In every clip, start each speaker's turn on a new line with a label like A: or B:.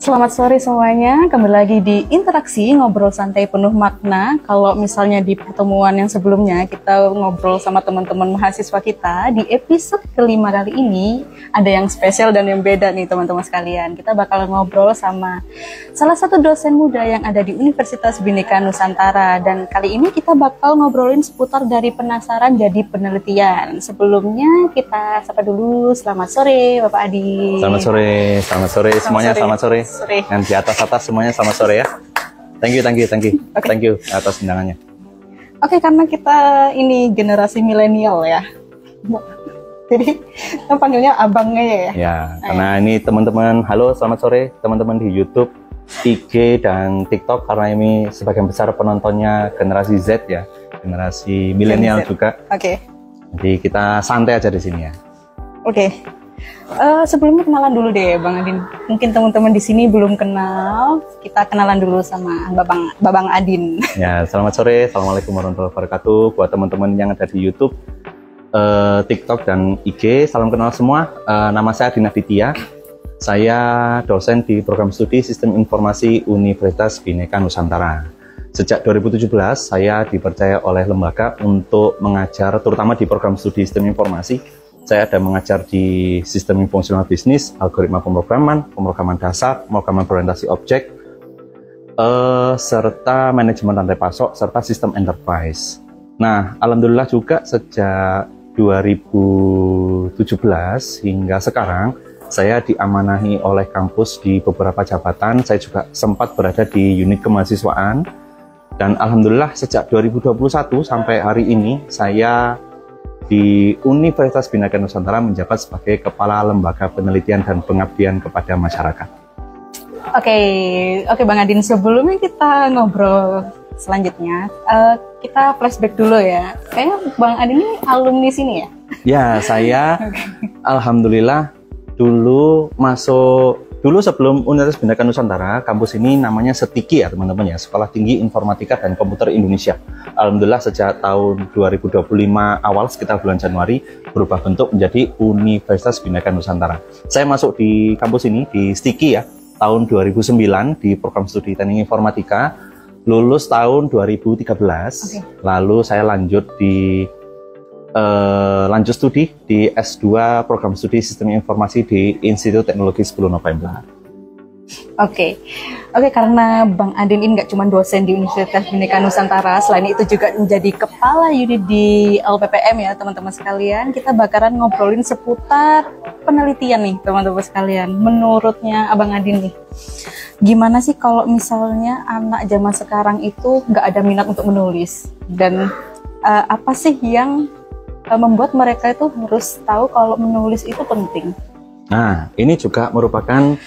A: Selamat sore semuanya, kembali lagi di Interaksi Ngobrol Santai Penuh Makna. Kalau misalnya di pertemuan yang sebelumnya kita ngobrol sama teman-teman mahasiswa kita, di episode kelima kali ini ada yang spesial dan yang beda nih teman-teman sekalian. Kita bakal ngobrol sama salah satu dosen muda yang ada di Universitas Bhinneka Nusantara. Dan kali ini kita bakal ngobrolin seputar dari penasaran jadi penelitian. Sebelumnya kita sapa dulu, selamat sore Bapak Adi.
B: Selamat sore semuanya, selamat sore. Yang di atas semuanya selamat sore ya. Thank you.
A: Okay.
B: Thank you atas undangannya.
A: Oke, karena kita ini generasi milenial ya. Jadi kita panggilnya abangnya ya.
B: Ya, karena ini teman-teman, halo selamat sore teman-teman di YouTube, IG dan TikTok, karena ini sebagian besar penontonnya generasi Z ya, generasi milenial juga.
A: Oke.
B: Jadi kita santai aja di sini ya.
A: Oke. Sebelumnya kenalan dulu deh Bang Adin. Mungkin teman-teman di sini belum kenal, kita kenalan dulu sama Babang Adin.
B: Ya, selamat sore, assalamualaikum warahmatullahi wabarakatuh. Buat teman-teman yang ada di YouTube, TikTok dan IG, salam kenal semua. Nama saya Adin Aditya. Saya dosen di program studi Sistem Informasi Universitas Bhinneka Nusantara. Sejak 2017 saya dipercaya oleh lembaga untuk mengajar, terutama di program studi Sistem Informasi. Saya ada mengajar di sistem fungsional bisnis, algoritma pemrograman dasar, pemrograman berorientasi objek, serta manajemen rantai pasok, serta sistem enterprise. Nah, alhamdulillah juga sejak 2017 hingga sekarang, saya diamanahi oleh kampus di beberapa jabatan. Saya juga sempat berada di unit kemahasiswaan. Dan alhamdulillah sejak 2021 sampai hari ini, saya di Universitas Bhinneka Nusantara menjabat sebagai Kepala Lembaga Penelitian dan Pengabdian kepada Masyarakat.
A: Oke Bang Adin, sebelumnya kita ngobrol selanjutnya, kita flashback dulu ya. Kayaknya Bang Adin ini alumni sini ya?
B: Ya, saya alhamdulillah dulu sebelum Universitas Bhinneka Nusantara, kampus ini namanya SETIKI ya teman-teman ya, Sekolah Tinggi Informatika dan Komputer Indonesia. Alhamdulillah sejak tahun 2025 awal, sekitar bulan Januari, berubah bentuk menjadi Universitas Bhinneka Nusantara. Saya masuk di kampus ini, di SETIKI ya, tahun 2009 di program studi Teknik Informatika, lulus tahun 2013, lalu saya lanjut studi di S2 program studi Sistem Informasi di Institut Teknologi 10 November. Oke,
A: karena Bang Adin ini nggak cuma dosen di Universitas Bhinneka Nusantara, selain itu juga menjadi kepala unit di LPPM ya teman-teman sekalian. Kita bakalan ngobrolin seputar penelitian nih teman-teman sekalian. Menurutnya Abang Adin nih, gimana sih kalau misalnya anak zaman sekarang itu nggak ada minat untuk menulis, dan apa sih yang membuat mereka itu harus tahu kalau menulis itu penting?
B: Nah, ini juga merupakan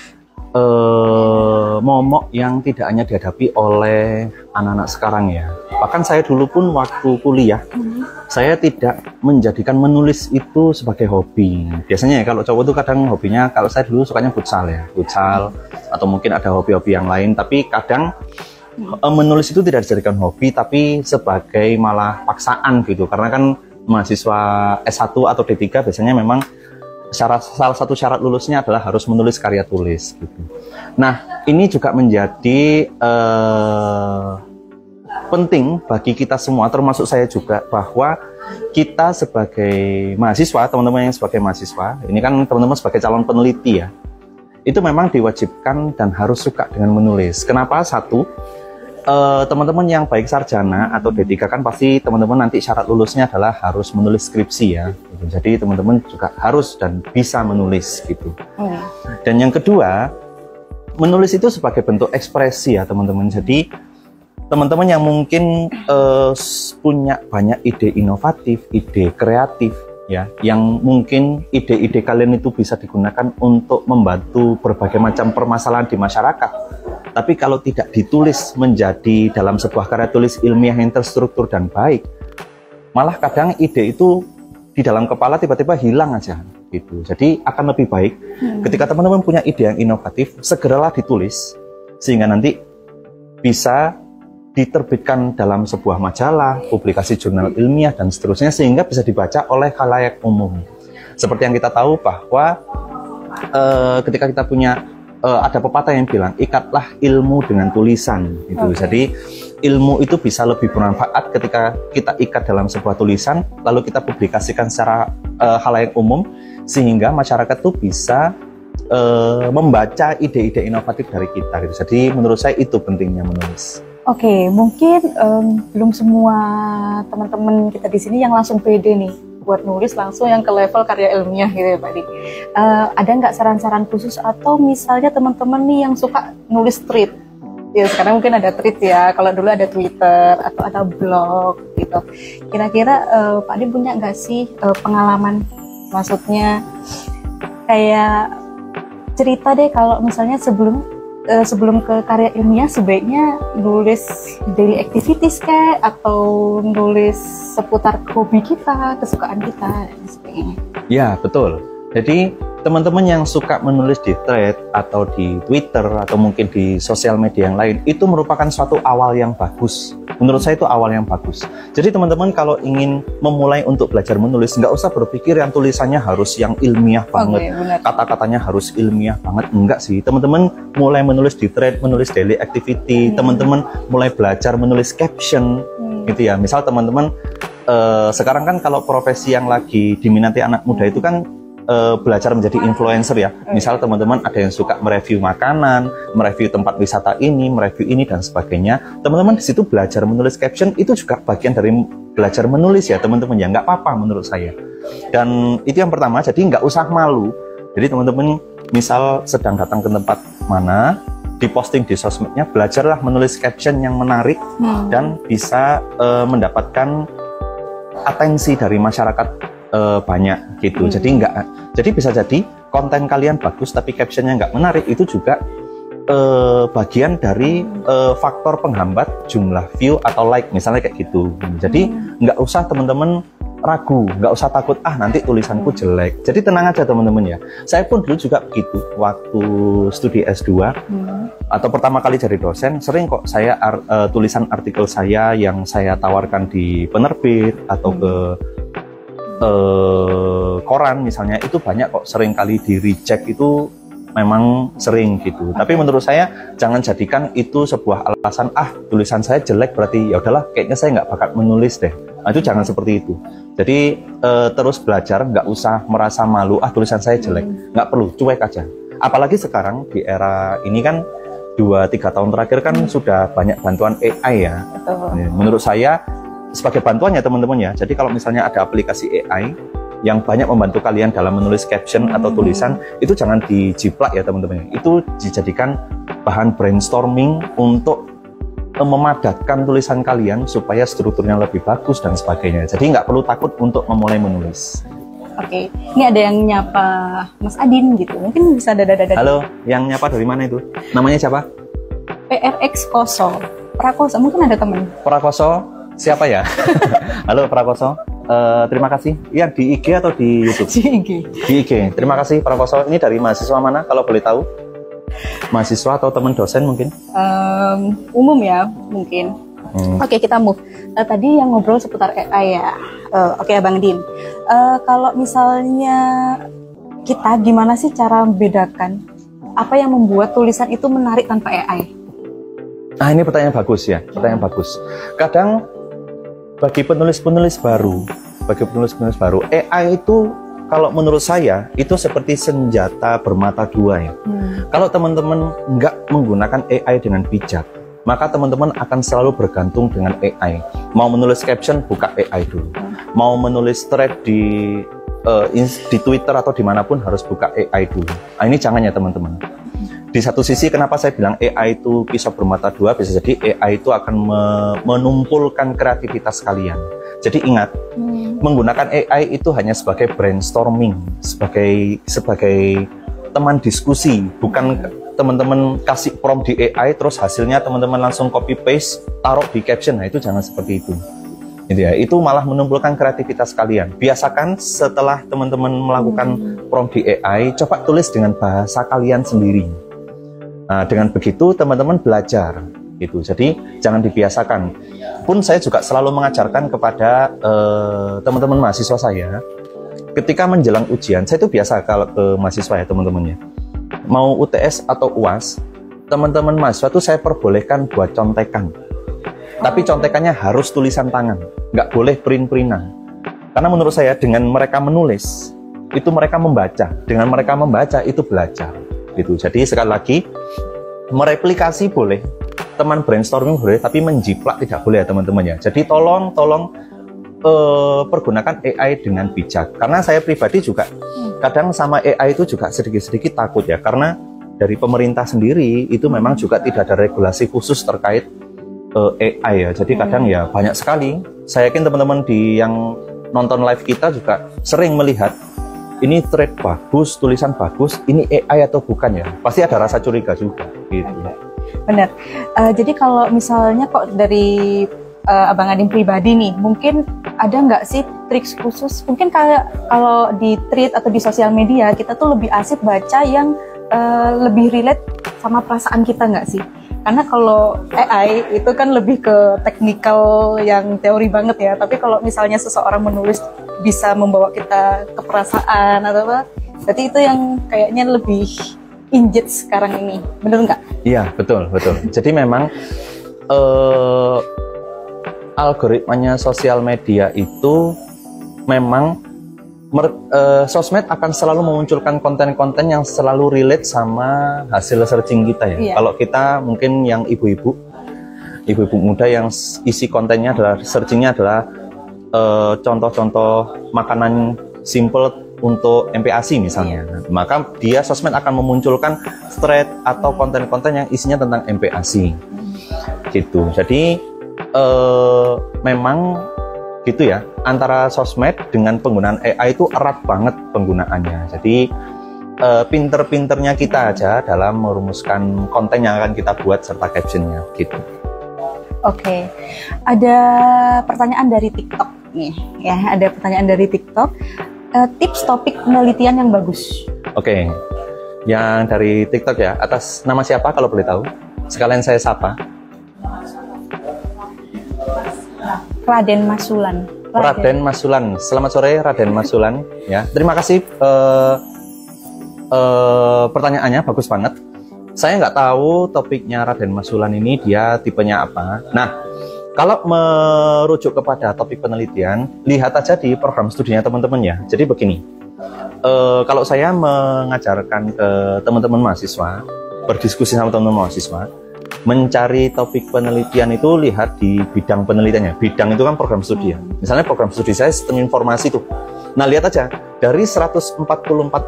B: momok yang tidak hanya dihadapi oleh anak-anak sekarang ya. Bahkan saya dulu pun waktu kuliah, saya tidak menjadikan menulis itu sebagai hobi. Biasanya ya kalau cowok itu kadang hobinya, kalau saya dulu sukanya futsal ya, atau mungkin ada hobi-hobi yang lain, tapi kadang menulis itu tidak dijadikan hobi, tapi sebagai malah paksaan gitu. Karena kan mahasiswa S1 atau D3 biasanya memang salah satu syarat lulusnya adalah harus menulis karya tulis gitu. Nah, ini juga menjadi penting bagi kita semua, termasuk saya juga, bahwa kita sebagai mahasiswa, teman-teman yang sebagai mahasiswa, ini kan teman-teman sebagai calon peneliti ya, itu memang diwajibkan dan harus suka dengan menulis. Kenapa? Satu, teman-teman yang baik sarjana atau D3 kan pasti teman-teman nanti syarat lulusnya adalah harus menulis skripsi ya gitu. Jadi teman-teman juga harus dan bisa menulis gitu. Dan yang kedua, menulis itu sebagai bentuk ekspresi ya teman-teman. Jadi teman-teman yang mungkin punya banyak ide inovatif, ide kreatif ya, yang mungkin ide-ide kalian itu bisa digunakan untuk membantu berbagai macam permasalahan di masyarakat. Tapi kalau tidak ditulis menjadi dalam sebuah karya tulis ilmiah yang terstruktur dan baik, malah kadang ide itu di dalam kepala tiba-tiba hilang aja gitu. Jadi akan lebih baik ketika teman-teman punya ide yang inovatif, segeralah ditulis sehingga nanti bisa diterbitkan dalam sebuah majalah, publikasi jurnal ilmiah dan seterusnya, sehingga bisa dibaca oleh khalayak umum. Seperti yang kita tahu bahwa ketika kita punya ada pepatah yang bilang ikatlah ilmu dengan tulisan gitu. Jadi ilmu itu bisa lebih bermanfaat ketika kita ikat dalam sebuah tulisan lalu kita publikasikan secara khalayak umum sehingga masyarakat tuh bisa membaca ide-ide inovatif dari kita gitu. Jadi menurut saya itu pentingnya menulis.
A: Oke, mungkin belum semua teman-teman kita di sini yang langsung pede nih buat nulis langsung yang ke level karya ilmiah gitu ya Pak Di. Ada nggak saran-saran khusus atau misalnya teman-teman nih yang suka nulis tweet? Ya sekarang mungkin ada tweet ya, kalau dulu ada Twitter atau ada blog gitu. Kira-kira Pak Di punya nggak sih pengalaman? Maksudnya kayak cerita deh kalau misalnya sebelum ke karya ilmiah sebaiknya nulis daily activities kayak atau nulis seputar hobi kita, kesukaan kita dan sebagainya.
B: Ya, betul. Jadi teman-teman yang suka menulis di thread atau di Twitter atau mungkin di sosial media yang lain itu merupakan suatu awal yang bagus. Menurut saya itu awal yang bagus. Jadi teman-teman kalau ingin memulai untuk belajar menulis, nggak usah berpikir yang tulisannya harus yang ilmiah banget, kata-katanya harus ilmiah banget. Enggak sih, teman-teman mulai menulis di thread, menulis daily activity, teman-teman mulai belajar menulis caption, gitu ya. Misal teman-teman sekarang kan kalau profesi yang lagi diminati anak muda itu kan belajar menjadi influencer ya. Misal teman-teman ada yang suka mereview makanan, mereview tempat wisata ini, mereview ini dan sebagainya. Teman-teman di situ belajar menulis caption itu juga bagian dari belajar menulis ya teman-teman ya. Nggak apa-apa menurut saya. Dan itu yang pertama. Jadi nggak usah malu. Jadi teman-teman misal sedang datang ke tempat mana, diposting di sosmednya, belajarlah menulis caption yang menarik dan bisa mendapatkan atensi dari masyarakat banyak gitu. Jadi bisa jadi konten kalian bagus tapi captionnya nggak menarik, itu juga bagian dari faktor penghambat jumlah view atau like misalnya kayak gitu. Jadi nggak usah teman-teman ragu, nggak usah takut nanti tulisanku jelek. Jadi tenang aja teman-teman ya. Saya pun dulu juga begitu waktu studi S2 atau pertama kali jadi dosen, sering kok saya tulisan artikel saya yang saya tawarkan di penerbit atau ke koran misalnya, itu banyak kok sering kali di reject, itu memang sering gitu. Tapi menurut saya jangan jadikan itu sebuah alasan tulisan saya jelek berarti ya udahlah kayaknya saya nggak bakat menulis deh. Itu jangan seperti itu. Jadi terus belajar, nggak usah merasa malu tulisan saya jelek, nggak perlu, cuek aja. Apalagi sekarang di era ini kan 2-3 tahun terakhir kan sudah banyak bantuan AI ya. Menurut saya sebagai bantuannya teman-teman ya. Jadi kalau misalnya ada aplikasi AI yang banyak membantu kalian dalam menulis caption atau tulisan, itu jangan dijiplak ya teman-teman. Itu dijadikan bahan brainstorming untuk memadatkan tulisan kalian supaya strukturnya lebih bagus dan sebagainya. Jadi nggak perlu takut untuk memulai menulis.
A: Oke, ini ada yang nyapa Mas Adin gitu. Mungkin bisa dada.
B: Halo, yang nyapa dari mana itu? Namanya siapa?
A: PRX Koso. Prakoso, mungkin ada teman.
B: Prakoso. Siapa ya? Halo Prakoso, terima kasih. Ya di IG atau di YouTube?
A: Di IG.
B: Di IG. Terima kasih Prakoso. Ini dari mahasiswa mana kalau boleh tahu? Mahasiswa atau teman dosen mungkin?
A: Umum ya mungkin. Oke, kita move. Tadi yang ngobrol seputar AI ya. Oke Abang Din. Kalau misalnya kita gimana sih cara membedakan apa yang membuat tulisan itu menarik tanpa AI?
B: Ini pertanyaan bagus ya. Pertanyaan bagus. Kadang bagi penulis-penulis baru, AI itu kalau menurut saya itu seperti senjata bermata dua ya. Kalau teman-teman nggak menggunakan AI dengan bijak, maka teman-teman akan selalu bergantung dengan AI. Mau menulis caption, buka AI dulu. Mau menulis thread di Twitter atau dimanapun harus buka AI dulu. Ini jangan ya teman-teman. Di satu sisi kenapa saya bilang AI itu pisau bermata dua, bisa jadi AI itu akan menumpulkan kreativitas kalian. Jadi ingat, menggunakan AI itu hanya sebagai brainstorming, sebagai teman diskusi, bukan teman-teman kasih prompt di AI terus hasilnya teman-teman langsung copy paste taruh di caption. Itu jangan seperti itu. Gitu ya, itu malah menumpulkan kreativitas kalian. Biasakan setelah teman-teman melakukan prompt di AI, coba tulis dengan bahasa kalian sendiri. Dengan begitu teman-teman belajar gitu. Jadi jangan dibiasakan. Pun saya juga selalu mengajarkan kepada teman-teman mahasiswa saya ketika menjelang ujian. Saya itu biasa kalau ke mahasiswa ya teman-temannya. mau UTS atau UAS, teman-teman mahasiswa tuh saya perbolehkan buat contekan. Tapi contekannya harus tulisan tangan, nggak boleh print-printan. Karena menurut saya dengan mereka menulis, itu mereka membaca. Dengan mereka membaca, itu belajar. Gitu. Jadi sekali lagi, mereplikasi boleh, teman brainstorming boleh, tapi menjiplak tidak boleh ya teman-teman ya. Jadi tolong pergunakan AI dengan bijak. Karena saya pribadi juga kadang sama AI itu juga sedikit-sedikit takut ya, karena dari pemerintah sendiri itu memang juga tidak ada regulasi khusus terkait AI ya. Jadi kadang ya banyak sekali. Saya yakin teman-teman yang nonton live kita juga sering melihat ini thread bagus, tulisan bagus, ini AI atau bukan ya? Pasti ada rasa curiga juga gitu.
A: Benar. Jadi kalau misalnya kok dari Abang Ading pribadi nih, mungkin ada nggak sih trik khusus? Mungkin kalau di tweet atau di sosial media kita tuh lebih asik baca yang lebih relate sama perasaan kita nggak sih? Karena kalau AI itu kan lebih ke teknikal yang teori banget ya. Tapi kalau misalnya seseorang menulis bisa membawa kita ke perasaan atau apa, berarti itu yang kayaknya lebih injet sekarang ini. Bener nggak?
B: Iya, betul. Jadi memang algoritmanya sosial media itu memang sosmed akan selalu memunculkan konten-konten yang selalu relate sama hasil searching kita ya. Kalau kita mungkin yang ibu-ibu muda yang isi kontennya adalah searchingnya adalah contoh-contoh makanan simple untuk MPASI misalnya, maka dia sosmed akan memunculkan thread atau konten-konten yang isinya tentang MPASI gitu. Jadi memang gitu ya, antara sosmed dengan penggunaan AI itu erat banget penggunaannya. Jadi pinter-pinternya kita aja dalam merumuskan konten yang akan kita buat serta captionnya gitu.
A: Oke, ada pertanyaan dari TikTok nih ya, ada pertanyaan dari TikTok. Tips topik penelitian yang bagus.
B: Oke, yang dari TikTok ya, atas nama siapa kalau boleh tahu? Sekalian saya sapa.
A: Raden Masulan.
B: Raden Masulan. Selamat sore Raden Masulan. Ya, terima kasih pertanyaannya bagus banget. Saya nggak tahu topiknya Raden Masulan ini dia tipenya apa. Nah, kalau merujuk kepada topik penelitian, lihat aja di program studinya teman-teman ya. Jadi begini, kalau saya mengajarkan ke teman-teman mahasiswa, berdiskusi sama teman-teman mahasiswa, mencari topik penelitian itu lihat di bidang penelitiannya. Bidang itu kan program studi ya. Misalnya program studi saya sistem informasi tuh. Nah lihat aja, dari 144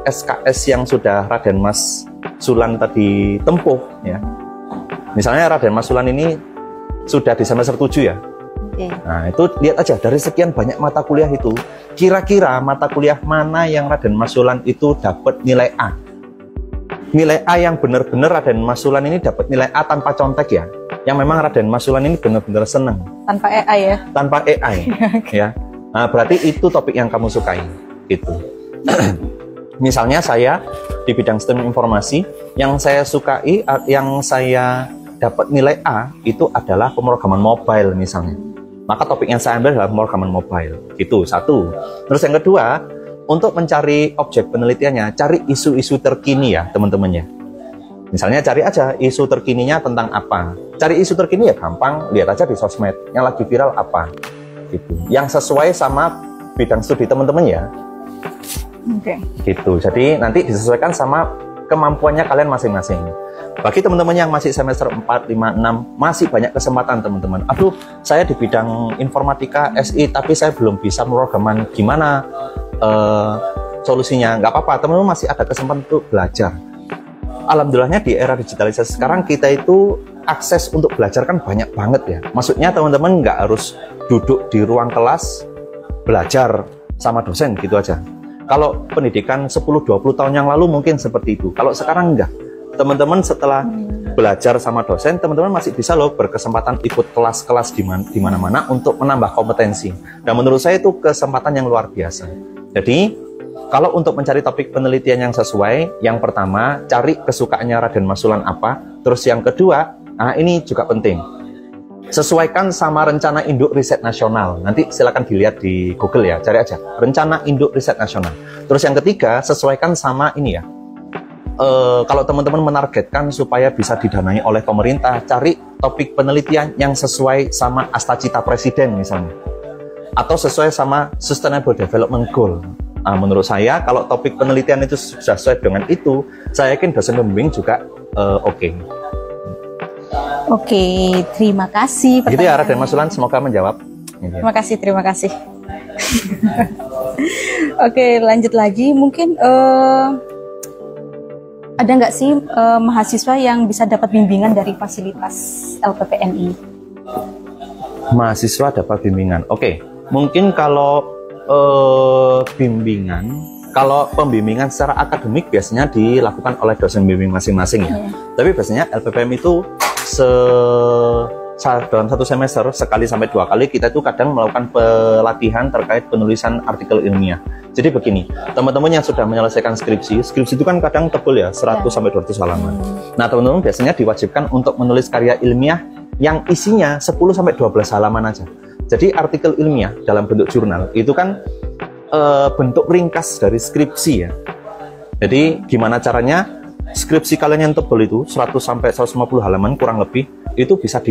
B: SKS yang sudah Raden Mas Sulan tadi tempuh ya. Misalnya Raden Mas Sulan ini sudah di semester 7 ya. Nah itu lihat aja dari sekian banyak mata kuliah itu, kira-kira mata kuliah mana yang Raden Mas Sulan itu dapat nilai A. Nilai A yang benar-benar Raden Mas Sulan ini dapat nilai A tanpa contek ya. Yang memang Raden Mas Sulan ini benar-benar seneng.
A: Tanpa AI ya? Tanpa
B: AI ya. Nah berarti itu topik yang kamu sukai gitu. Misalnya saya di bidang sistem informasi, yang saya sukai, yang saya dapat nilai A itu adalah pemrograman mobile misalnya. Maka topik yang saya ambil adalah pemrograman mobile. Itu satu. Terus yang kedua, untuk mencari objek penelitiannya, cari isu-isu terkini ya teman-teman ya. Misalnya cari aja isu terkininya tentang apa. Cari isu terkini ya gampang, lihat aja di sosmed yang lagi viral apa. Gitu. Yang sesuai sama bidang studi teman-teman ya.
A: Oke.
B: Gitu. Jadi nanti disesuaikan sama kemampuannya kalian masing-masing. Bagi teman-teman yang masih semester 4, 5, 6, masih banyak kesempatan teman-teman. Aduh, saya di bidang informatika SI, tapi saya belum bisa pemrograman. Gimana solusinya? Nggak apa-apa, teman-teman masih ada kesempatan untuk belajar. Alhamdulillahnya di era digitalisasi sekarang kita itu akses untuk belajar kan banyak banget ya. Maksudnya teman-teman nggak harus duduk di ruang kelas belajar sama dosen gitu aja. Kalau pendidikan 10-20 tahun yang lalu mungkin seperti itu. Kalau sekarang enggak. Teman-teman setelah belajar sama dosen, teman-teman masih bisa loh berkesempatan ikut kelas-kelas di mana-mana untuk menambah kompetensi. Dan menurut saya itu kesempatan yang luar biasa. Jadi, kalau untuk mencari topik penelitian yang sesuai, yang pertama, cari kesukaannya Raden Mas Sulan apa. Terus yang kedua, nah ini juga penting. Sesuaikan sama rencana induk riset nasional. Nanti silakan dilihat di Google ya, cari aja. Rencana induk riset nasional. Terus yang ketiga, sesuaikan sama ini ya. kalau teman-teman menargetkan supaya bisa didanai oleh pemerintah, cari topik penelitian yang sesuai sama Astacita Presiden misalnya, atau sesuai sama Sustainable Development Goal. Nah, menurut saya kalau topik penelitian itu sudah sesuai dengan itu, saya yakin dosen pembimbing juga oke.
A: Oke, terima kasih.
B: Gitu ya, Raden Mas Ulan, semoga menjawab.
A: Terima kasih, terima kasih. Oke, lanjut lagi. Mungkin ada nggak sih mahasiswa yang bisa dapat bimbingan dari fasilitas LPPNI?
B: Mahasiswa dapat bimbingan. Oke, mungkin kalau kalau pembimbingan secara akademik biasanya dilakukan oleh dosen bimbing masing-masing ya. Tapi biasanya LPPM itu dalam satu semester sekali sampai 2 kali kita itu kadang melakukan pelatihan terkait penulisan artikel ilmiah. Jadi begini, teman-teman yang sudah menyelesaikan skripsi itu kan kadang tebal ya, 100 sampai 200 halaman. Nah, teman-teman biasanya diwajibkan untuk menulis karya ilmiah yang isinya 10 sampai 12 halaman aja. Jadi artikel ilmiah dalam bentuk jurnal itu kan bentuk ringkas dari skripsi ya. Jadi gimana caranya skripsi kalian yang tebal itu 100 sampai 150 halaman kurang lebih itu bisa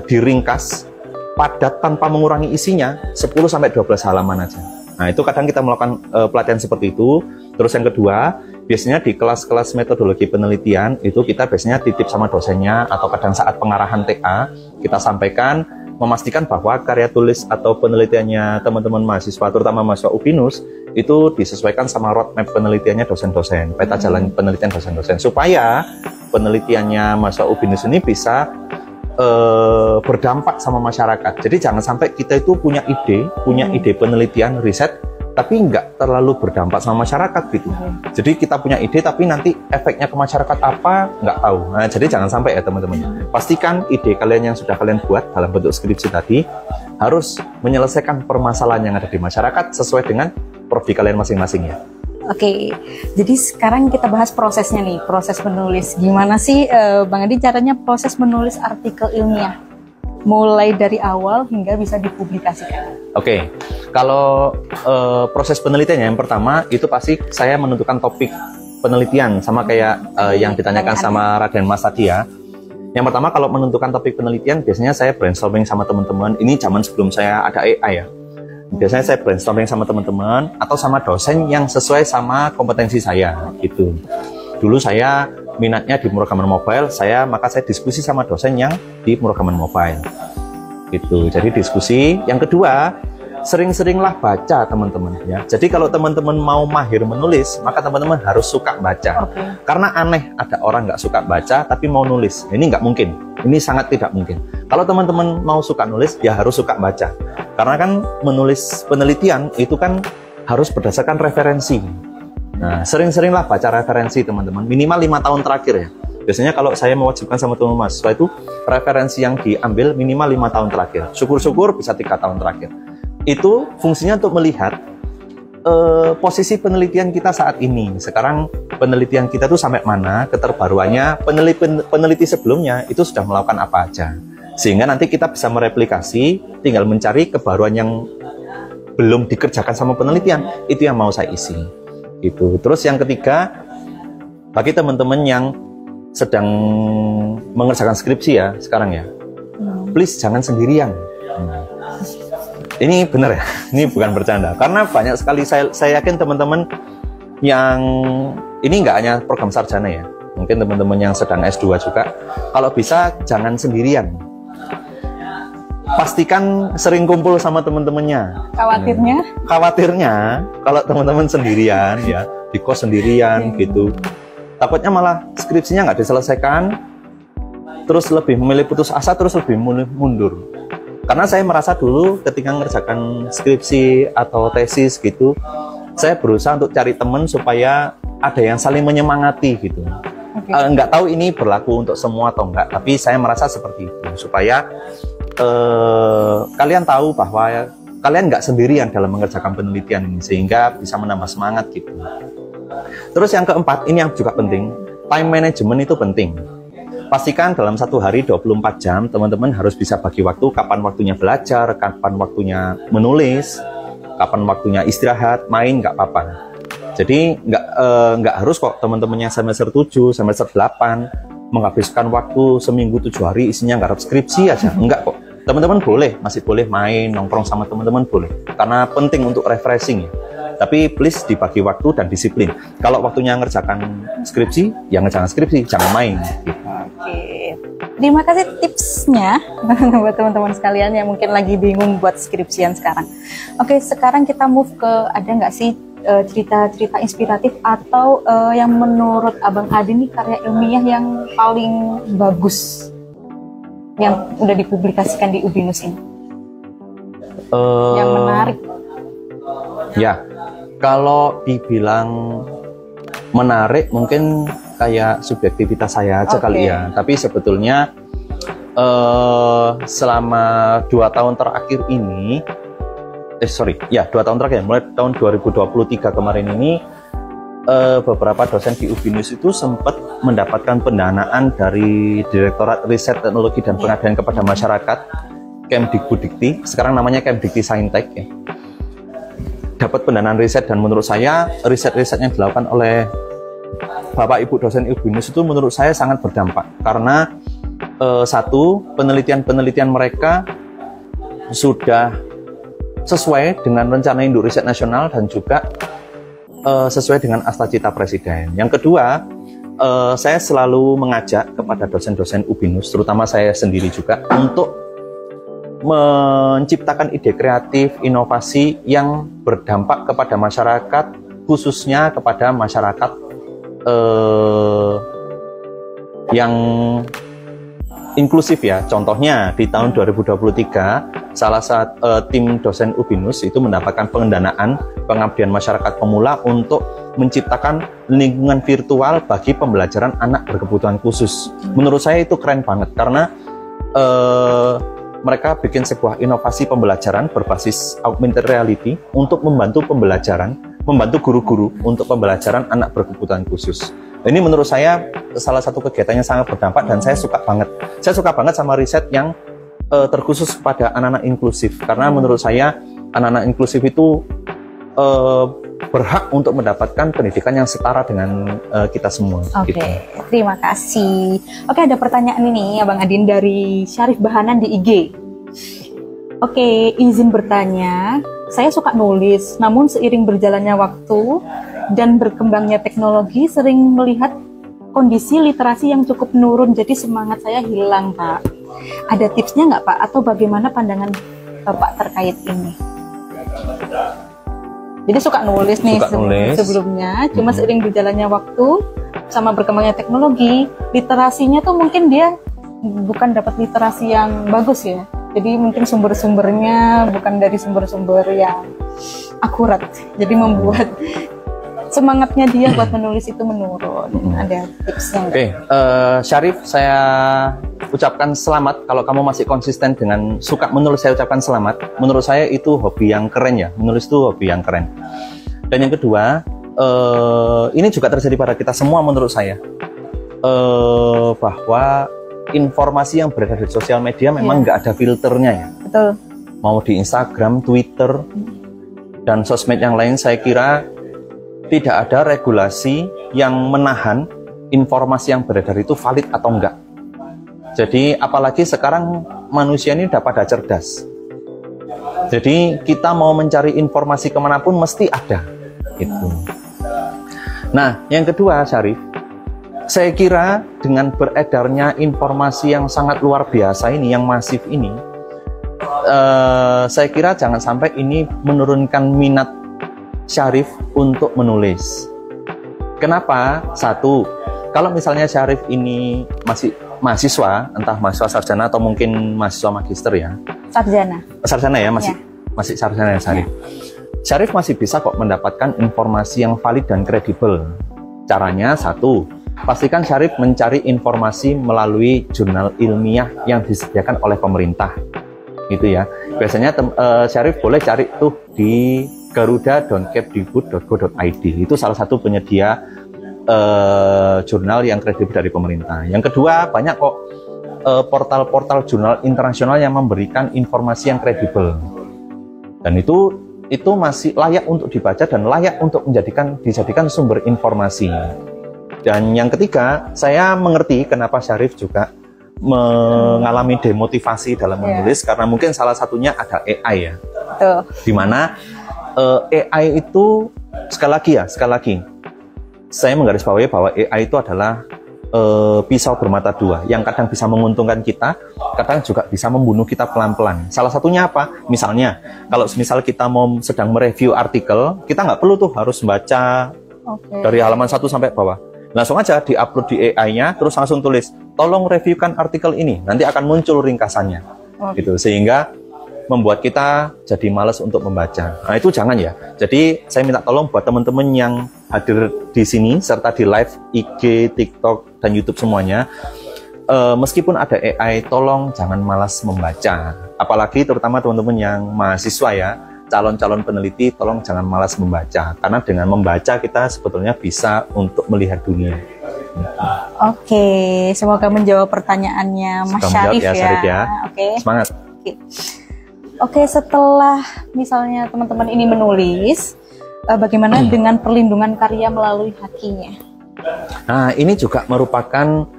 B: diringkas padat tanpa mengurangi isinya 10 sampai 12 halaman aja. Nah, itu kadang kita melakukan pelatihan seperti itu. Terus yang kedua, biasanya di kelas-kelas metodologi penelitian itu kita biasanya titip sama dosennya atau kadang saat pengarahan TA kita sampaikan memastikan bahwa karya tulis atau penelitiannya teman-teman mahasiswa, terutama mahasiswa UPINUS, itu disesuaikan sama roadmap penelitiannya dosen-dosen, peta jalan penelitian dosen-dosen, supaya penelitiannya mahasiswa UPINUS ini bisa berdampak sama masyarakat. Jadi jangan sampai kita itu punya ide penelitian, riset, tapi nggak terlalu berdampak sama masyarakat gitu. Jadi kita punya ide tapi nanti efeknya ke masyarakat apa nggak tahu. Nah, jadi jangan sampai ya teman-teman. Pastikan ide kalian yang sudah kalian buat dalam bentuk skripsi tadi harus menyelesaikan permasalahan yang ada di masyarakat sesuai dengan prodi kalian masing-masing ya.
A: Oke, jadi sekarang kita bahas prosesnya nih, proses menulis. Gimana sih Bang Adi caranya proses menulis artikel ilmiah? Mulai dari awal hingga bisa dipublikasikan.
B: Oke, kalau proses penelitiannya yang pertama itu pasti saya menentukan topik penelitian sama kayak yang ditanyakan sama Raden Mas tadi ya. Yang pertama kalau menentukan topik penelitian biasanya saya brainstorming sama teman-teman. Ini zaman sebelum saya ada AI ya. Biasanya saya brainstorming sama teman-teman atau sama dosen yang sesuai sama kompetensi saya gitu. Dulu saya minatnya di pemrograman mobile, maka saya diskusi sama dosen yang di pemrograman mobile gitu. Jadi diskusi. Yang kedua, sering-seringlah baca teman-teman ya. Jadi kalau teman-teman mau mahir menulis, maka teman-teman harus suka baca. Karena aneh ada orang nggak suka baca tapi mau nulis. Ini nggak mungkin. Ini sangat tidak mungkin. Kalau teman-teman mau suka nulis, ya harus suka baca. Karena kan menulis penelitian itu kan harus berdasarkan referensi. Nah, sering-seringlah baca referensi teman-teman, minimal 5 tahun terakhir ya. Biasanya kalau saya mewajibkan sama teman-teman mahasiswa itu, referensi yang diambil minimal 5 tahun terakhir. Syukur-syukur bisa 3 tahun terakhir. Itu fungsinya untuk melihat posisi penelitian kita saat ini. Sekarang penelitian kita tuh sampai mana, keterbaruannya, peneliti sebelumnya itu sudah melakukan apa aja. Sehingga nanti kita bisa mereplikasi, tinggal mencari kebaruan yang belum dikerjakan sama penelitian, itu yang mau saya isi. Gitu. Terus yang ketiga, bagi teman-teman yang sedang mengerjakan skripsi ya sekarang ya, please jangan sendirian. Ini benar ya, ini bukan bercanda. Karena banyak sekali saya yakin teman-teman yang ini nggak hanya program sarjana ya, mungkin teman-teman yang sedang S2 juga, kalau bisa jangan sendirian. Pastikan sering kumpul sama teman-temannya. Khawatirnya kalau teman-teman sendirian ya, di kos sendirian gitu, takutnya malah skripsinya nggak diselesaikan, terus lebih memilih putus asa, terus lebih mundur. Karena saya merasa dulu ketika mengerjakan skripsi atau tesis gitu, saya berusaha untuk cari teman supaya ada yang saling menyemangati gitu. Nggak tahu ini berlaku untuk semua atau enggak, tapi saya merasa seperti itu supaya kalian tahu bahwa kalian nggak sendirian dalam mengerjakan penelitian ini, sehingga bisa menambah semangat gitu. Terus yang keempat, ini yang juga penting, time management itu penting. Pastikan dalam satu hari 24 jam teman-teman harus bisa bagi waktu, kapan waktunya belajar, kapan waktunya menulis, kapan waktunya istirahat, main nggak apa-apa. Jadi nggak harus kok teman-temannya semester 7, semester 8 menghabiskan waktu seminggu 7 hari isinya garap skripsi aja. Enggak kok. Teman-teman boleh, masih boleh main, nongkrong sama teman-teman boleh. Karena penting untuk refreshing ya. Tapi please dibagi waktu dan disiplin. Kalau waktunya ngerjakan skripsi, ya ngerjakan skripsi, jangan main. Gitu.
A: Oke. Terima kasih tipsnya buat teman-teman sekalian yang mungkin lagi bingung buat skripsian sekarang. Oke, sekarang kita move ke, ada nggak sih cerita-cerita inspiratif atau yang menurut Abang Adi nih karya ilmiah yang paling bagus yang udah dipublikasikan di Ubinus ini? Yang menarik.
B: Ya, kalau dibilang menarik mungkin kayak subjektivitas saya aja kali ya. Tapi sebetulnya selama 2 tahun terakhir ini, 2 tahun terakhir, mulai tahun 2023 kemarin ini, beberapa dosen di Ubinus itu sempat mendapatkan pendanaan dari Direktorat Riset Teknologi dan Pengabdian kepada Masyarakat Kemdikbudikti, sekarang namanya Kemdikti Saintek ya. Dapat pendanaan riset, dan menurut saya riset-riset yang dilakukan oleh Bapak Ibu dosen Ubinus itu menurut saya sangat berdampak karena satu, penelitian-penelitian mereka sudah sesuai dengan rencana induk riset nasional dan juga sesuai dengan Astacita Presiden. Yang kedua, saya selalu mengajak kepada dosen-dosen Ubinus, terutama saya sendiri juga, untuk menciptakan ide kreatif, inovasi yang berdampak kepada masyarakat, khususnya kepada masyarakat yang inklusif ya. Contohnya di tahun 2023 salah satu tim dosen Ubinus itu mendapatkan pendanaan pengabdian masyarakat pemula untuk menciptakan lingkungan virtual bagi pembelajaran anak berkebutuhan khusus. Menurut saya itu keren banget karena mereka bikin sebuah inovasi pembelajaran berbasis augmented reality untuk membantu pembelajaran, membantu guru-guru untuk pembelajaran anak berkebutuhan khusus. Ini menurut saya salah satu kegiatan yang sangat berdampak dan saya suka banget. Saya suka banget sama riset yang terkhusus pada anak-anak inklusif karena menurut saya anak-anak inklusif itu berhak untuk mendapatkan pendidikan yang setara dengan kita semua.
A: Oke,
B: gitu.
A: Terima kasih. Oke, ada pertanyaan ini Abang Adin dari Syarif Bahanan di IG. Oke, izin bertanya, saya suka nulis, namun seiring berjalannya waktu dan berkembangnya teknologi sering melihat kondisi literasi yang cukup menurun, jadi semangat saya hilang, Pak. Ada tipsnya nggak, Pak? Atau bagaimana pandangan Bapak terkait ini? Jadi suka nulis nih sebelumnya, cuma seiring berjalannya waktu sama berkembangnya teknologi, literasinya tuh mungkin dia bukan dapat literasi yang bagus ya. Jadi mungkin sumber-sumbernya bukan dari sumber-sumber yang akurat. Jadi membuat semangatnya dia buat menulis itu menurun. Ada tipsnya nggak?
B: Oke, Syarif, saya ucapkan selamat kalau kamu masih konsisten dengan suka menulis. Saya ucapkan selamat. Menurut saya itu hobi yang keren ya. Menulis itu hobi yang keren. Dan yang kedua, ini juga terjadi pada kita semua menurut saya, bahwa informasi yang beredar di sosial media memang nggak ada filternya ya.
A: Betul.
B: Mau di Instagram, Twitter, dan sosmed yang lain, saya kira tidak ada regulasi yang menahan informasi yang beredar itu valid atau enggak. Jadi apalagi sekarang manusia ini udah pada cerdas. Jadi kita mau mencari informasi kemanapun mesti ada. Gitu. Nah, yang kedua, Syarif, saya kira dengan beredarnya informasi yang sangat luar biasa ini, yang masif ini, saya kira jangan sampai ini menurunkan minat Syarif untuk menulis. Kenapa? Satu, kalau misalnya Syarif ini masih mahasiswa, entah mahasiswa sarjana atau mungkin mahasiswa magister ya. Sarjana ya, masih sarjana ya Syarif. Syarif masih bisa kok mendapatkan informasi yang valid dan kredibel. Caranya satu, pastikan Syarif mencari informasi melalui jurnal ilmiah yang disediakan oleh pemerintah. Gitu ya. Biasanya Syarif boleh cari tuh di garuda.kemdikbud.go.id. Itu salah satu penyedia jurnal yang kredibel dari pemerintah. Yang kedua, banyak kok portal-portal jurnal internasional yang memberikan informasi yang kredibel. Dan itu itu masih layak untuk dibaca dan layak untuk dijadikan sumber informasi. Dan yang ketiga, saya mengerti kenapa Syarif juga mengalami demotivasi dalam menulis, karena mungkin salah satunya ada AI ya.
A: Betul.
B: Dimana AI itu sekali lagi saya menggarisbawahi bahwa AI itu adalah pisau bermata dua yang kadang bisa menguntungkan kita, kadang juga bisa membunuh kita pelan-pelan. Salah satunya apa? Misalnya, kalau kita mau sedang mereview artikel, kita nggak perlu tuh harus baca dari halaman 1 sampai bawah. Langsung aja diupload di AI-nya, terus langsung tulis, tolong reviewkan artikel ini. Nanti akan muncul ringkasannya, gitu. Sehingga membuat kita jadi malas untuk membaca. Nah itu jangan ya. Jadi saya minta tolong buat teman-teman yang hadir di sini serta di live IG, TikTok, dan YouTube semuanya, meskipun ada AI, tolong jangan malas membaca. Apalagi terutama teman-teman yang mahasiswa ya, calon-calon peneliti, tolong jangan malas membaca. Karena dengan membaca kita sebetulnya bisa untuk melihat dunia.
A: Oke, semoga menjawab pertanyaannya Mas Syarif ya. Oke.
B: Semangat.
A: Oke, setelah misalnya teman-teman ini menulis, bagaimana dengan perlindungan karya melalui hakinya?
B: Nah, ini juga merupakan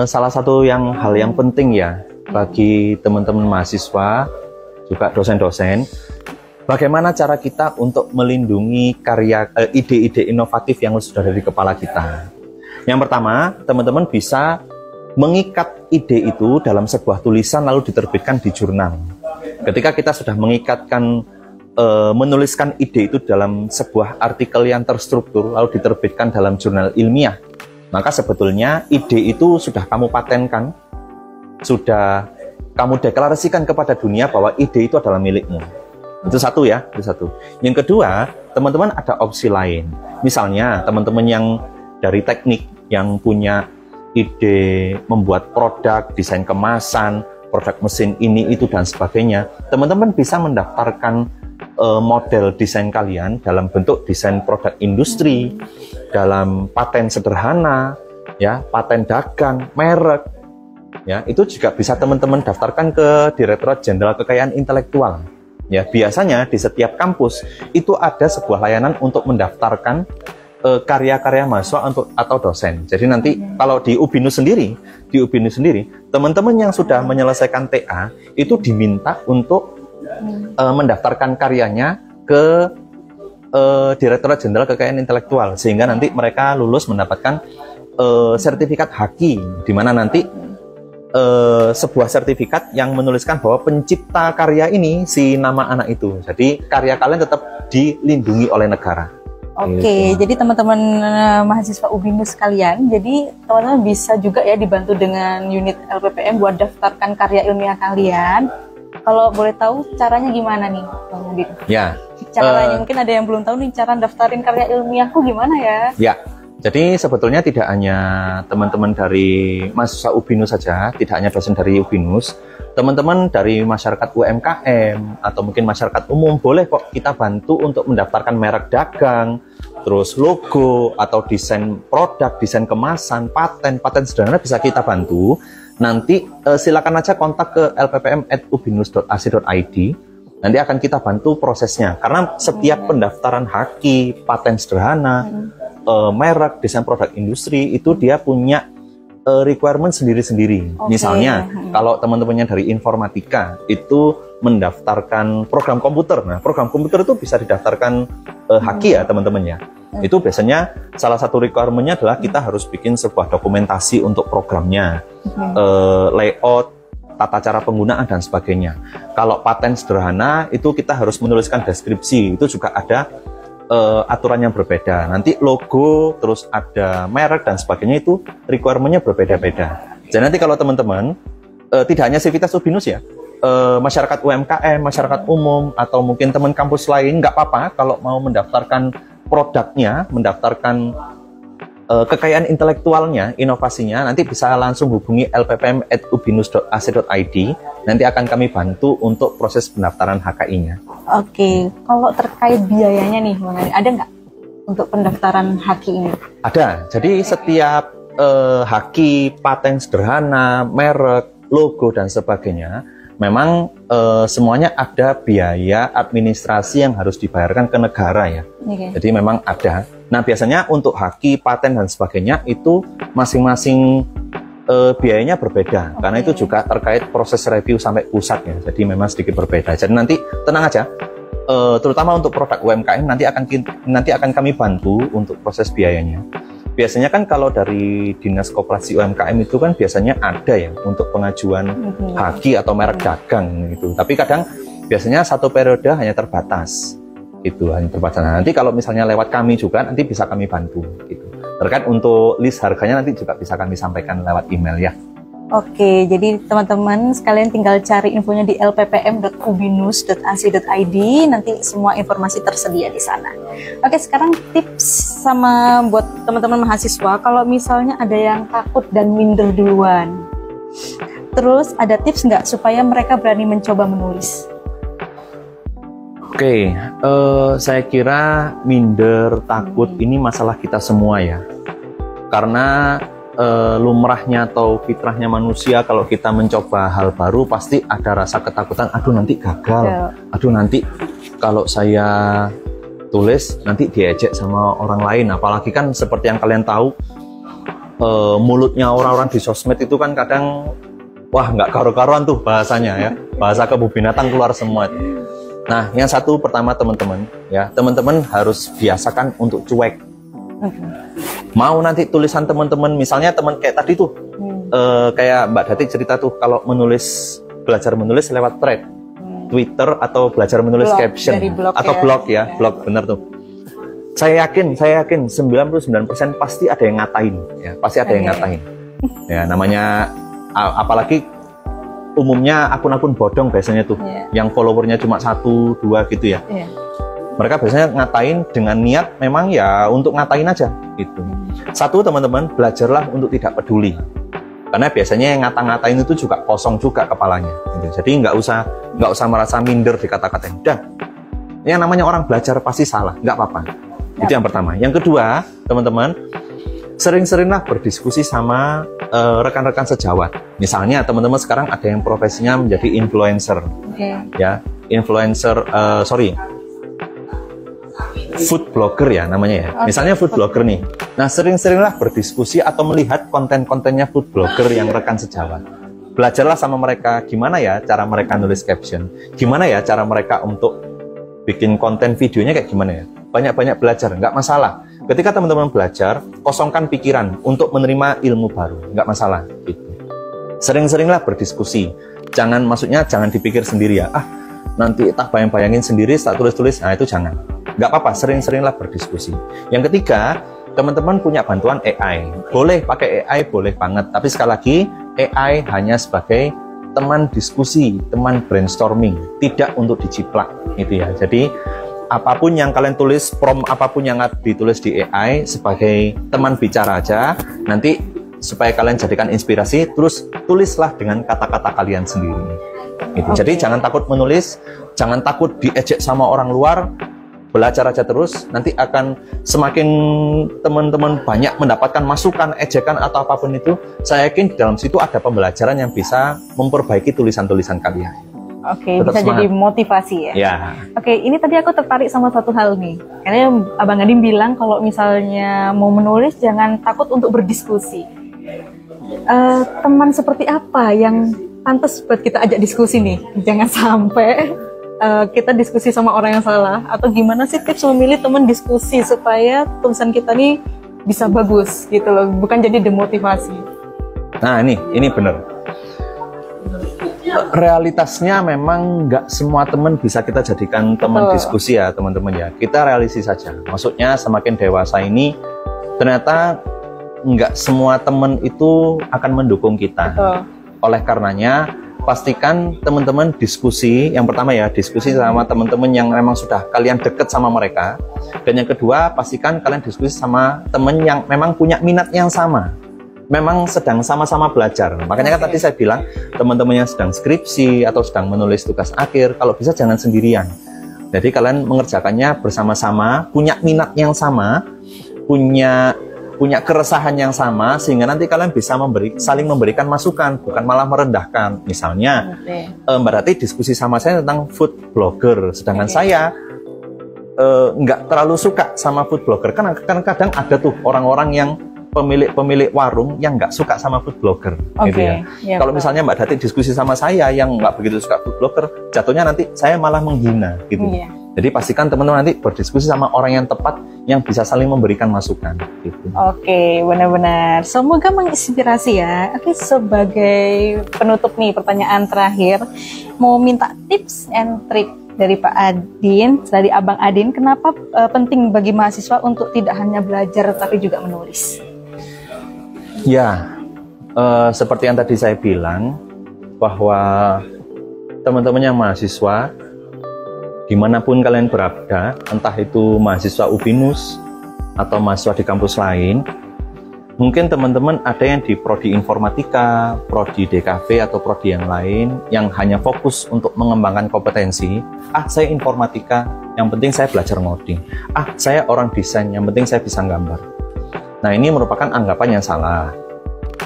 B: salah satu hal yang penting ya bagi teman-teman mahasiswa, juga dosen-dosen. Bagaimana cara kita untuk melindungi ide-ide inovatif yang sudah ada di kepala kita? Yang pertama, teman-teman bisa mengikat ide itu dalam sebuah tulisan lalu diterbitkan di jurnal. Ketika kita sudah mengikatkan, menuliskan ide itu dalam sebuah artikel yang terstruktur lalu diterbitkan dalam jurnal ilmiah, maka sebetulnya ide itu sudah kamu patenkan, sudah kamu deklarasikan kepada dunia bahwa ide itu adalah milikmu. Itu satu ya, itu satu. Yang kedua, teman-teman ada opsi lain. Misalnya teman-teman yang dari teknik yang punya ide membuat produk, desain kemasan, produk mesin ini, itu, dan sebagainya. Teman-teman bisa mendaftarkan model desain kalian dalam bentuk desain produk industri, dalam paten sederhana, ya, paten dagang, merek, ya, itu juga bisa teman-teman daftarkan ke Direktorat Jenderal Kekayaan Intelektual. Ya, biasanya di setiap kampus itu ada sebuah layanan untuk mendaftarkan karya-karya mahasiswa atau dosen. Jadi nanti kalau di UBINUS sendiri, teman-teman yang sudah menyelesaikan TA itu diminta untuk mendaftarkan karyanya ke Direktorat Jenderal Kekayaan Intelektual, sehingga nanti mereka lulus mendapatkan sertifikat haki, di mana nanti sebuah sertifikat yang menuliskan bahwa pencipta karya ini si nama anak itu. Jadi karya kalian tetap dilindungi oleh negara.
A: Oke, jadi teman-teman mahasiswa UBINUS sekalian, jadi teman-teman bisa juga ya dibantu dengan unit LPPM buat daftarkan karya ilmiah kalian. Kalau boleh tahu caranya gimana nih, Bang Udin?
B: Ya.
A: Caranya mungkin ada yang belum tahu nih, cara daftarin karya ilmiahku gimana ya?
B: Ya. Jadi sebetulnya tidak hanya teman-teman dari mahasiswa UBINUS saja, tidak hanya dosen dari UBINUS, teman-teman dari masyarakat UMKM atau mungkin masyarakat umum boleh kok kita bantu untuk mendaftarkan merek dagang, terus logo atau desain produk, desain kemasan, paten sederhana bisa kita bantu. Nanti silakan aja kontak ke lppm@ubinus.ac.id. Nanti akan kita bantu prosesnya. Karena setiap pendaftaran haki, paten sederhana, merek, desain produk industri itu dia punya requirement sendiri-sendiri. Misalnya kalau teman-temannya dari informatika itu mendaftarkan program komputer. Nah, program komputer itu bisa didaftarkan haki ya teman-temannya. Itu biasanya salah satu requirement-nya adalah kita harus bikin sebuah dokumentasi untuk programnya, layout, tata cara penggunaan, dan sebagainya. Kalau paten sederhana itu kita harus menuliskan deskripsi, itu juga ada aturan yang berbeda. Nanti logo, terus ada merek dan sebagainya, itu requirement-nya berbeda-beda. Jadi nanti kalau teman-teman, tidak hanya Sivitas UBINUS ya, masyarakat UMKM, masyarakat umum, atau mungkin teman kampus lain, nggak apa-apa kalau mau mendaftarkan produknya, mendaftarkan kekayaan intelektualnya, inovasinya, nanti bisa langsung hubungi lppm@ubinus.ac.id. Nanti akan kami bantu untuk proses pendaftaran HKI-nya.
A: Oke, kalau terkait biayanya nih, ada nggak untuk pendaftaran HKI ini?
B: Ada. Jadi setiap HKI, paten sederhana, merek, logo, dan sebagainya, memang semuanya ada biaya administrasi yang harus dibayarkan ke negara ya. Jadi memang ada. Nah biasanya untuk haki, paten dan sebagainya itu masing-masing biayanya berbeda, karena itu juga terkait proses review sampai pusat ya. Jadi memang sedikit berbeda. Jadi nanti tenang aja, terutama untuk produk UMKM nanti akan kami bantu untuk proses biayanya. Biasanya kan kalau dari Dinas Koperasi UMKM itu kan biasanya ada ya untuk pengajuan haki atau merek dagang gitu. Tapi kadang biasanya satu periode hanya terbatas gitu, hanya terbatas. Nah, nanti kalau misalnya lewat kami juga nanti bisa kami bantu gitu. Terkait untuk list harganya nanti juga bisa kami sampaikan lewat email ya.
A: Oke, jadi teman-teman sekalian tinggal cari infonya di lppm.ubinus.ac.id, nanti semua informasi tersedia di sana. Oke, sekarang tips sama buat teman-teman mahasiswa, kalau misalnya ada yang takut dan minder duluan, terus ada tips nggak supaya mereka berani mencoba menulis?
B: Oke, saya kira minder, takut ini masalah kita semua ya. Karena lumrahnya atau fitrahnya manusia kalau kita mencoba hal baru pasti ada rasa ketakutan, aduh nanti gagal, aduh nanti kalau saya tulis nanti diejek sama orang lain. Apalagi kan seperti yang kalian tahu, mulutnya orang-orang di sosmed itu kan kadang wah nggak karu-karuan tuh bahasanya ya, bahasa kebun binatang keluar semua itu. Nah, yang satu pertama teman-teman ya, teman-teman harus biasakan untuk cuek. Mau nanti tulisan teman-teman, misalnya teman kayak tadi tuh, kayak Mbak Dati cerita tuh, kalau belajar menulis lewat thread, Twitter atau belajar menulis blog, caption atau blog ya, blog bener tuh. Saya yakin 99% pasti ada yang ngatain ya, pasti ada yang ngatain. Ya namanya apalagi umumnya akun-akun bodong biasanya tuh, yang followernya cuma 1, 2 gitu ya. Mereka biasanya ngatain dengan niat memang ya untuk ngatain aja gitu. Satu, teman-teman belajarlah untuk tidak peduli, karena biasanya yang ngata-ngatain itu juga kosong juga kepalanya gitu. Jadi nggak usah merasa minder dikata-katain. Udah, yang namanya orang belajar pasti salah, nggak apa-apa. Itu yang pertama. Yang kedua, teman-teman sering-seringlah berdiskusi sama rekan-rekan sejawat. Misalnya teman-teman sekarang ada yang profesinya menjadi influencer, ya, food blogger ya namanya ya. Misalnya food blogger nih. Nah sering-seringlah berdiskusi atau melihat konten-kontennya food blogger yang rekan sejawat. Belajarlah sama mereka gimana ya cara mereka nulis caption, gimana ya cara mereka untuk bikin konten videonya kayak gimana ya. Banyak-banyak belajar, nggak masalah. Ketika teman-teman belajar, kosongkan pikiran untuk menerima ilmu baru, nggak masalah gitu. Sering-seringlah berdiskusi. Jangan dipikir sendiri ya. Nanti tak bayang-bayangin sendiri, tak tulis-tulis. Nah itu jangan. Nggak apa-apa, sering-seringlah berdiskusi. Yang ketiga, teman-teman punya bantuan AI. Boleh pakai AI, boleh banget. Tapi sekali lagi, AI hanya sebagai teman diskusi, teman brainstorming, tidak untuk diciplak gitu ya. Jadi apapun yang kalian tulis, prompt apapun yang ditulis di AI sebagai teman bicara aja, nanti supaya kalian jadikan inspirasi, terus tulislah dengan kata-kata kalian sendiri gitu. Jadi jangan takut menulis, jangan takut diejek sama orang luar, belajar aja terus, nanti akan semakin teman-teman banyak mendapatkan masukan, ejekan atau apapun itu, saya yakin di dalam situ ada pembelajaran yang bisa memperbaiki tulisan-tulisan kalian.
A: Oke, bisa semangat. Jadi motivasi ya?
B: Ya.
A: Oke, ini tadi aku tertarik sama satu hal nih. Karena Abang Adim bilang kalau misalnya mau menulis jangan takut untuk berdiskusi. Teman seperti apa yang pantas buat kita ajak diskusi nih? Jangan sampai kita diskusi sama orang yang salah. Atau gimana sih tips memilih teman diskusi supaya tulisan kita nih bisa bagus gitu loh, bukan jadi demotivasi.
B: Nah ini bener. Realitasnya memang nggak semua teman bisa kita jadikan teman diskusi ya teman-teman ya. Kita realistis saja. Maksudnya semakin dewasa ini ternyata nggak semua teman itu akan mendukung kita. Oleh karenanya pastikan teman-teman diskusi. Yang pertama ya diskusi sama teman-teman yang memang sudah kalian deket sama mereka. Dan yang kedua pastikan kalian diskusi sama teman yang memang punya minat yang sama. Memang sedang sama-sama belajar. Makanya kan tadi saya bilang, teman-teman yang sedang skripsi atau sedang menulis tugas akhir, kalau bisa jangan sendirian. Jadi kalian mengerjakannya bersama-sama, punya minat yang sama, punya punya keresahan yang sama, sehingga nanti kalian bisa saling memberikan masukan, bukan malah merendahkan. Misalnya, Mbak Rati diskusi sama saya tentang food blogger, sedangkan saya nggak terlalu suka sama food blogger. Kan kadang ada tuh orang-orang yang pemilik warung yang nggak suka sama food blogger, gitu ya. Kalau misalnya Mbak Rati diskusi sama saya yang nggak begitu suka food blogger, jatuhnya nanti saya malah menghina, gitu. Jadi pastikan teman-teman nanti berdiskusi sama orang yang tepat yang bisa saling memberikan masukan. Gitu.
A: Oke, benar-benar. Semoga menginspirasi ya. Oke, sebagai penutup nih pertanyaan terakhir, mau minta tips and trick dari Pak Adin, dari Abang Adin, kenapa penting bagi mahasiswa untuk tidak hanya belajar tapi juga menulis?
B: Ya, seperti yang tadi saya bilang, bahwa teman-teman yang mahasiswa dimanapun kalian berada, entah itu mahasiswa UBINUS atau mahasiswa di kampus lain, mungkin teman-teman ada yang di prodi informatika, prodi DKV atau prodi yang lain yang hanya fokus untuk mengembangkan kompetensi. Saya informatika, yang penting saya belajar ngoding. Saya orang desain, yang penting saya bisa gambar. Nah, ini merupakan anggapan yang salah.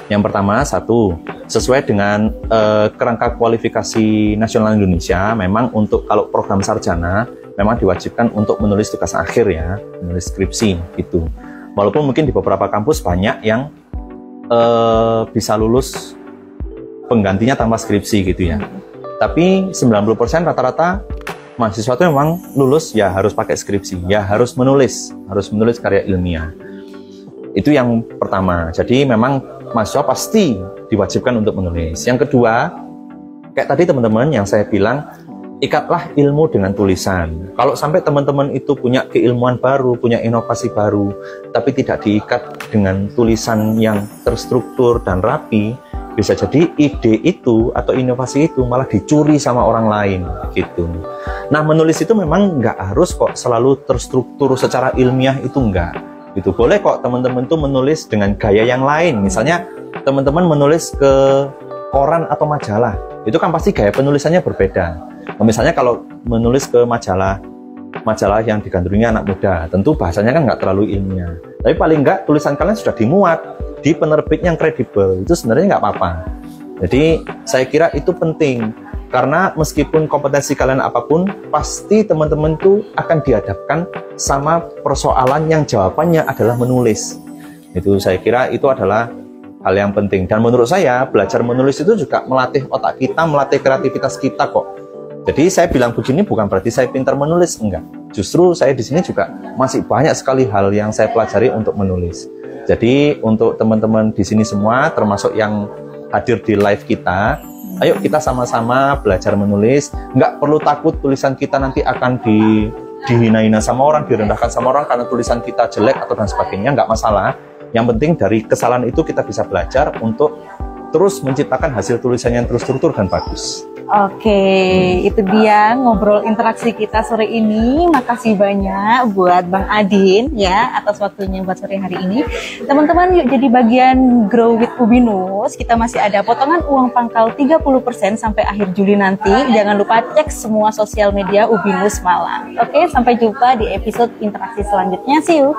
B: Yang pertama, satu, sesuai dengan kerangka kualifikasi nasional Indonesia, memang untuk kalau program sarjana, memang diwajibkan untuk menulis tugas akhir ya, menulis skripsi gitu. Walaupun mungkin di beberapa kampus banyak yang bisa lulus penggantinya tanpa skripsi gitu ya. Tapi 90% rata-rata mahasiswa itu memang lulus ya harus pakai skripsi, ya harus menulis karya ilmiah. Itu yang pertama. Jadi memang mahasiswa pasti diwajibkan untuk menulis. Yang kedua, kayak tadi teman-teman yang saya bilang, ikatlah ilmu dengan tulisan. Kalau sampai teman-teman itu punya keilmuan baru, punya inovasi baru, tapi tidak diikat dengan tulisan yang terstruktur dan rapi, bisa jadi ide itu atau inovasi itu malah dicuri sama orang lain gitu. Nah, menulis itu memang nggak harus kok selalu terstruktur secara ilmiah, itu enggak. Itu boleh kok teman-teman tuh menulis dengan gaya yang lain. Misalnya teman-teman menulis ke koran atau majalah, itu kan pasti gaya penulisannya berbeda. Nah, misalnya kalau menulis ke majalah yang digandrungi anak muda, tentu bahasanya kan nggak terlalu ilmiah. Tapi paling nggak tulisan kalian sudah dimuat di penerbit yang kredibel, itu sebenarnya nggak apa-apa. Jadi saya kira itu penting. Karena meskipun kompetensi kalian apapun, pasti teman-teman tuh akan dihadapkan sama persoalan yang jawabannya adalah menulis. Itu saya kira itu adalah hal yang penting. Dan menurut saya, belajar menulis itu juga melatih otak kita, melatih kreativitas kita kok. Jadi saya bilang begini bukan berarti saya pintar menulis, enggak. Justru saya di sini juga masih banyak sekali hal yang saya pelajari untuk menulis. Jadi untuk teman-teman di sini semua, termasuk yang hadir di live kita, ayo kita sama-sama belajar menulis. Nggak perlu takut tulisan kita nanti akan dihina-hina sama orang, direndahkan sama orang karena tulisan kita jelek atau dan sebagainya. Nggak masalah. Yang penting dari kesalahan itu kita bisa belajar untuk terus menciptakan hasil tulisan yang terstruktur dan bagus.
A: Oke, itu dia ngobrol interaksi kita sore ini. Makasih banyak buat Bang Adin ya atas waktunya buat sore hari ini. Teman-teman yuk jadi bagian Grow with UBINUS. Kita masih ada potongan uang pangkal 30% sampai akhir Juli nanti. Jangan lupa cek semua sosial media UBINUS Malang. Oke, sampai jumpa di episode interaksi selanjutnya. See you.